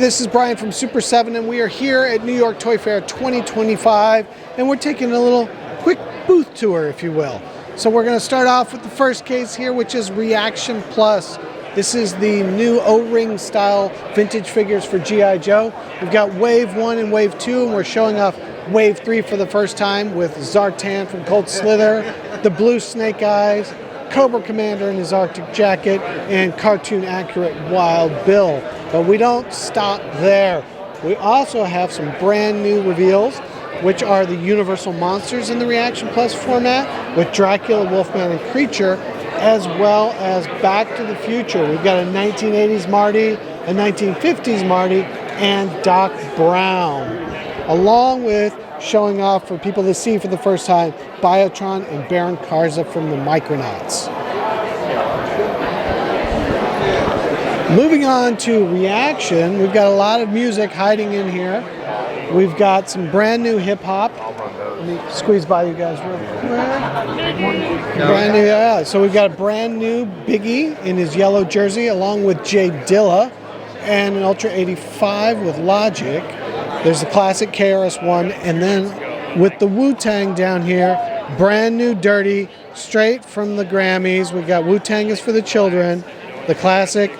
this is Brian from Super7, and we are here at New York Toy Fair 2025, and we're taking a little quick booth tour, if you will. So we're going to start off with the first case here, which is Reaction Plus. This is the new O-ring style vintage figures for G.I. Joe. We've got Wave 1 and Wave 2, and we're showing off Wave 3 for the first time with Zartan from Cold Slither, the Blue Snake Eyes, Cobra Commander in his Arctic jacket, and cartoon accurate Wild Bill. But we don't stop there. We also have some brand new reveals, which are the Universal Monsters in the Reaction Plus format with Dracula, Wolfman, and Creature, as well as Back to the Future. We've got a 1980s Marty, a 1950s Marty, and Doc Brown, along with showing off for people to see for the first time Biotron and Baron Karza from the Micronauts. Moving on to Reaction, we've got a lot of music hiding in here. We've got some brand new hip hop. Let me squeeze by you guys real quick. Brand new, yeah. So we've got a brand new Biggie in his yellow jersey, along with Jay Dilla, and an Ultra 85 with Logic. There's the classic KRS-One, and then with the Wu-Tang down here, brand new Dirty, straight from the Grammys. We've got Wu-Tang is for the children, the classic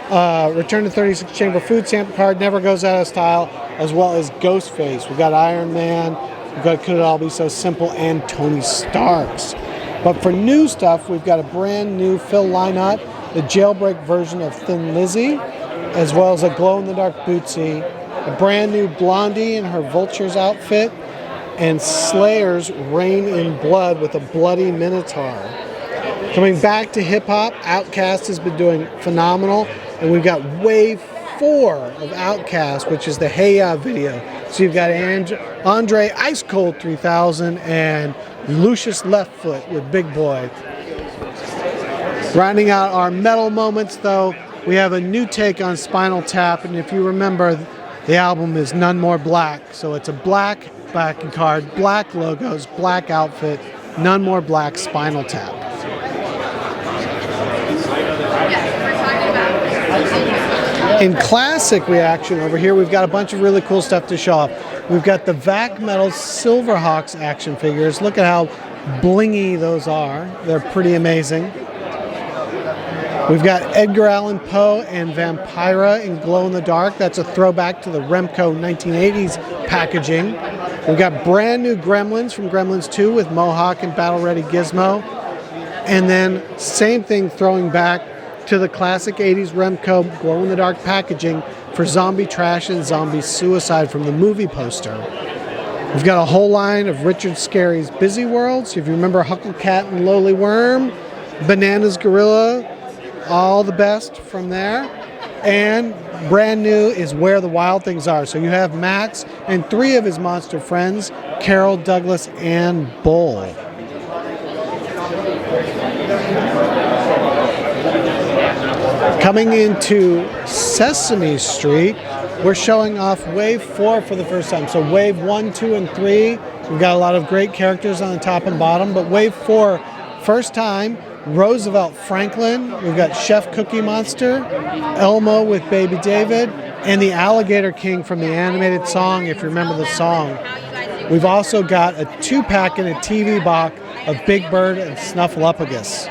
Return to 36 Chamber food sample card, never goes out of style, as well as Ghostface. We've got Iron Man, we've got Could It All Be So Simple, and Tony Starks. But for new stuff, we've got a brand new Phil Lynott, the jailbreak version of Thin Lizzy, as well as a glow-in-the-dark Bootsy, a brand new Blondie in her Vultures outfit, and Slayer's Rain in Blood with a bloody Minotaur. Coming back to hip-hop, Outkast has been doing phenomenal, and we've got Wave 4 of Outkast, which is the Hey Ya video. So you've got Andre Ice Cold 3000 and Lucius Leftfoot with Big Boy. Rounding out our metal moments, though, we have a new take on Spinal Tap, and if you remember, the album is None More Black. So it's a black backing card, black logos, black outfit, None More Black Spinal Tap. In classic Reaction over here, we've got a bunch of really cool stuff to show off. We've got the Vac Metal Silverhawks action figures. Look at how blingy those are. They're pretty amazing. We've got Edgar Allan Poe and Vampira in glow-in-the-dark. That's a throwback to the Remco 1980s packaging. We've got brand new Gremlins from Gremlins 2 with Mohawk and Battle Ready Gizmo. And then same thing, throwing back to the classic 80s Remco glow-in-the-dark packaging for Zombie Trash and Zombie Suicide from the movie poster. We've got a whole line of Richard Scarry's Busy Worlds. If you remember Huckle Cat and Lowly Worm, Bananas Gorilla, all the best from there. And brand new is Where the Wild Things Are. So you have Max and 3 of his monster friends, Carol, Douglas, and Bull. Coming into Sesame Street, we're showing off Wave 4 for the first time. So Wave 1, 2, and 3, we've got a lot of great characters on the top and bottom. But Wave 4, first time, Roosevelt Franklin, we've got Chef Cookie Monster, Elmo with Baby David, and the Alligator King from the animated song, if you remember the song. We've also got a 2-pack and a TV box of Big Bird and Snuffleupagus.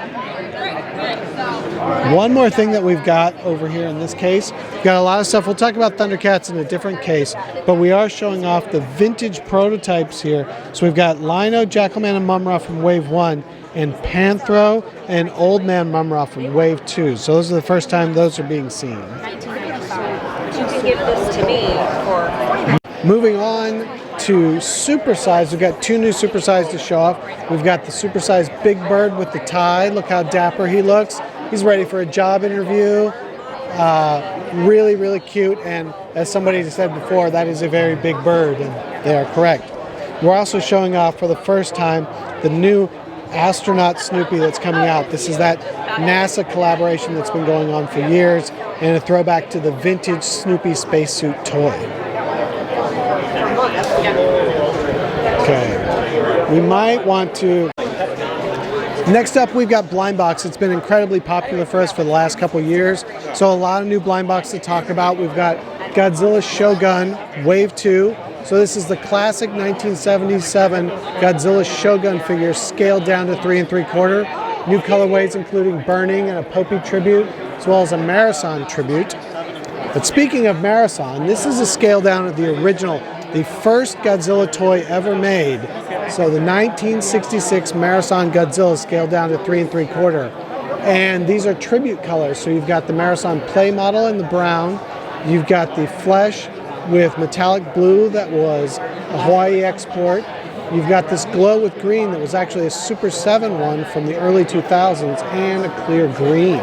One more thing that we've got over here in this case, we've got a lot of stuff. We'll talk about Thundercats in a different case, but we are showing off the vintage prototypes here. So we've got Lino, Jackalman, and Mumra from Wave 1, and Panthro and Old Man Mumra from Wave 2. So those are the first time those are being seen. 1995. You can give this to me for $40. Moving on to supersize, we've got 2 new supersize to show off. We've got the supersized Big Bird with the tie. Look how dapper he looks. He's ready for a job interview. Really, really cute. And as somebody said before, that is a very big bird, and they are correct. We're also showing off for the first time the new astronaut Snoopy that's coming out. This is that NASA collaboration that's been going on for years, and a throwback to the vintage Snoopy spacesuit toy. Okay, we might want to... Next up, we've got Blind Box. It's been incredibly popular for us for the last couple years, so a lot of new Blind Box to talk about. We've got Godzilla Shogun Wave 2. So this is the classic 1977 Godzilla Shogun figure scaled down to 3 3/4. New colorways including Burning and a Popey tribute, as well as a Marathon tribute. But speaking of Marathon, this is a scale down of the original, the first Godzilla toy ever made. So the 1966 Marathon Godzilla scaled down to 3 3/4. And these are tribute colors. So you've got the Marathon play model in the brown. You've got the flesh with metallic blue that was a Hawaii export. You've got this glow with green that was actually a Super7 one from the early 2000s, and a clear green.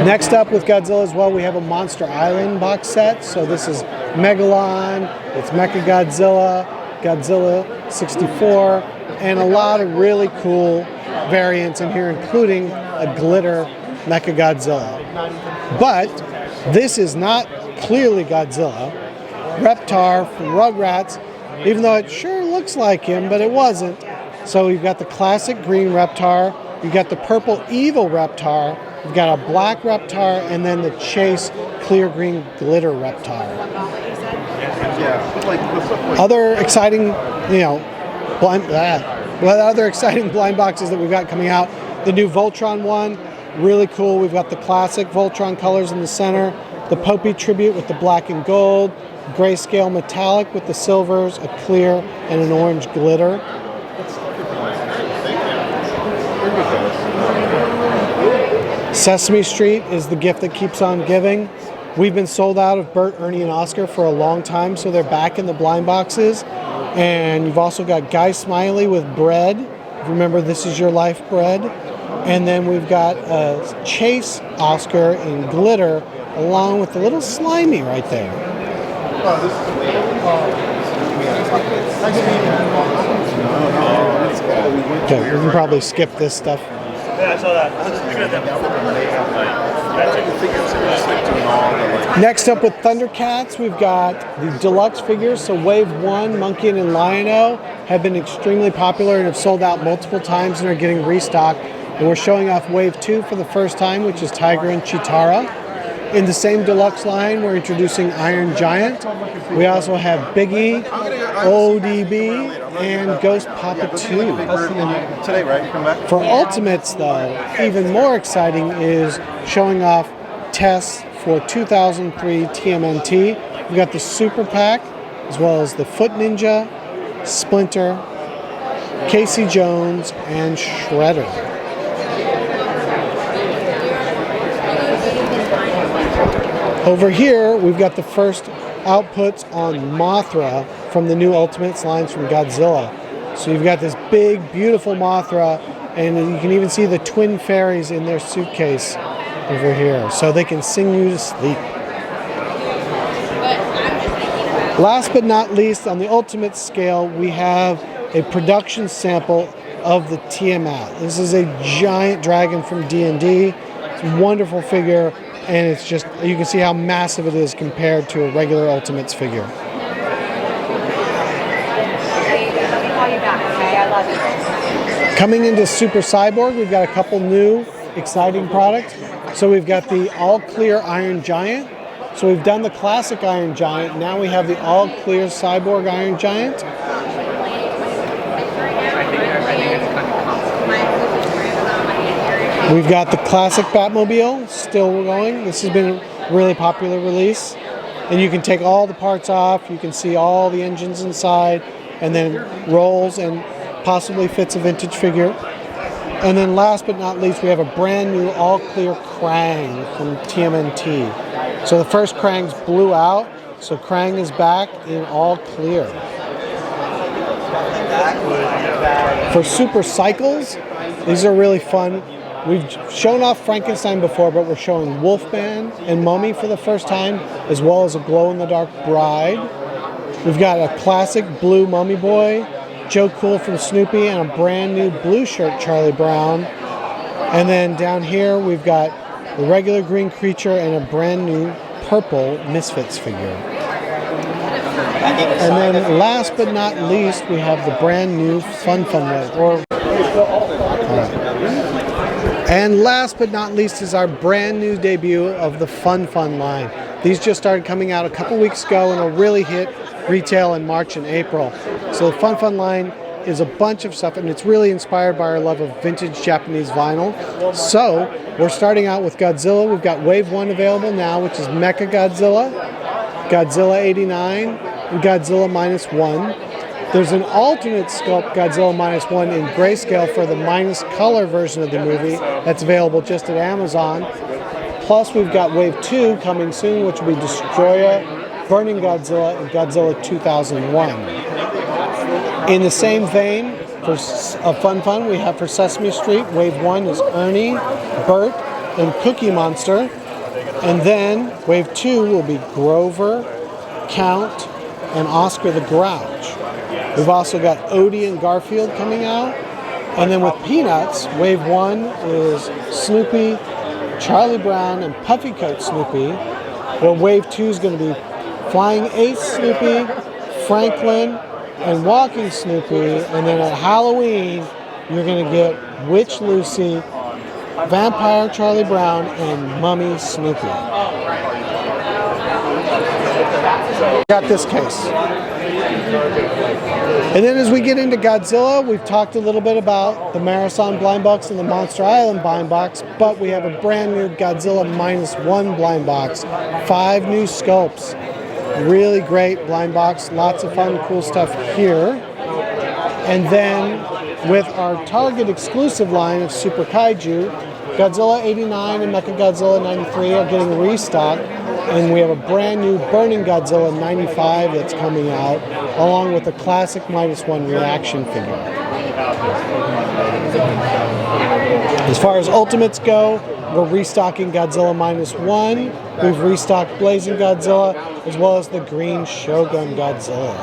Next up with Godzilla as well, we have a Monster Island box set. So this is Megalon, it's Mechagodzilla, Godzilla 64, and a lot of really cool variants in here, including a glitter Mechagodzilla. But this is not clearly Godzilla. Reptar from Rugrats, even though it sure looks like him, but it wasn't. So you've got the classic green Reptar, you've got the purple evil Reptar, you've got a black Reptar, and then the Chase clear green glitter Reptar. Other exciting, other exciting blind boxes that we've got coming out. The new Voltron one, really cool. We've got the classic Voltron colors in the center, the Popey tribute with the black and gold, grayscale metallic with the silvers, a clear and an orange glitter. Sesame Street is the gift that keeps on giving. We've been sold out of Bert, Ernie, and Oscar for a long time, so they're back in the blind boxes. And you've also got Guy Smiley with bread. Remember, This Is Your Life bread. And then we've got Chase Oscar in glitter, along with the little Slimy right there. Okay, we can probably skip this stuff. Yeah, I saw that. Next up with Thundercats, we've got the deluxe figures. So Wave 1, Monkey and Lion-O have been extremely popular and have sold out multiple times and are getting restocked. And we're showing off Wave 2 for the first time, which is Tiger and Chitara. In the same deluxe line, we're introducing Iron Giant. We also have Biggie, ODB, and Ghost Papa 2. Today, right? You come back? For Ultimates, though, even more exciting is showing off tests for 2003 TMNT. We've got the Super Pack, as well as the Foot Ninja, Splinter, Casey Jones, and Shredder. Over here, we've got the first outputs on Mothra from the new Ultimates lines from Godzilla. So you've got this big, beautiful Mothra, and you can even see the twin fairies in their suitcase over here, so they can sing you to sleep. Last but not least, on the Ultimate scale, we have a production sample of the Tiamat. This is a giant dragon from D&D. It's a wonderful figure. And it's just, you can see how massive it is compared to a regular Ultimates figure. Coming into Super Cyborg, we've got a couple new exciting products. So we've got the all-clear Iron Giant. So we've done the classic Iron Giant. Now we have the all-clear Cyborg Iron Giant. We've got the classic Batmobile, still going. This has been a really popular release. And you can take all the parts off, you can see all the engines inside, and then it rolls and possibly fits a vintage figure. And then last but not least, we have a brand new all-clear Krang from TMNT. So the first Krang's blew out, so Krang is back in all clear. For Super Cycles, these are really fun. We've shown off Frankenstein before, but we're showing Wolfman and Mummy for the first time, as well as a glow-in-the-dark Bride. We've got a classic blue Mummy Boy, Joe Cool from Snoopy, and a brand new blue shirt Charlie Brown. And then down here, we've got the regular green creature and a brand new purple Misfits figure. And then last but not least, we have the brand new Fun Way. And last but not least is our brand new debut of the Fun line. These just started coming out a couple weeks ago and will really hit retail in March and April. So the Fun line is a bunch of stuff, and it's really inspired by our love of vintage Japanese vinyl. So we're starting out with Godzilla. We've got Wave 1 available now, which is Mecha Godzilla, Godzilla 89, and Godzilla -1. There's an alternate sculpt Godzilla -1 in grayscale for the minus color version of the movie that's available just at Amazon. Plus we've got Wave 2 coming soon, which will be Destroyer, Burning Godzilla, and Godzilla 2001. In the same vein, for Fun, we have for Sesame Street, Wave 1 is Ernie, Bert, and Cookie Monster. And then Wave 2 will be Grover, Count, and Oscar the Grouch. We've also got Odie and Garfield coming out. And then with Peanuts, Wave 1 is Snoopy, Charlie Brown, and Puffy Coat Snoopy. Well, Wave 2 is going to be Flying Ace Snoopy, Franklin, and Walking Snoopy. And then at Halloween, you're going to get Witch Lucy, Vampire Charlie Brown, and Mummy Snoopy. Got this case. And then as we get into Godzilla, we've talked a little bit about the Marathon blind box and the Monster Island blind box, but we have a brand new Godzilla -1 blind box. 5 new sculpts. Really great blind box. Lots of fun, cool stuff here. And then with our Target exclusive line of Super Kaiju, Godzilla 89 and Mechagodzilla 93 are getting restocked. And we have a brand new Burning Godzilla 95 that's coming out, along with the classic -1 reaction figure. As far as Ultimates go, we're restocking Godzilla -1. We've restocked Blazing Godzilla, as well as the Green Shogun Godzilla.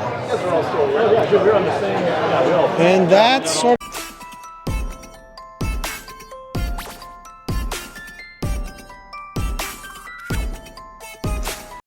And that's sort of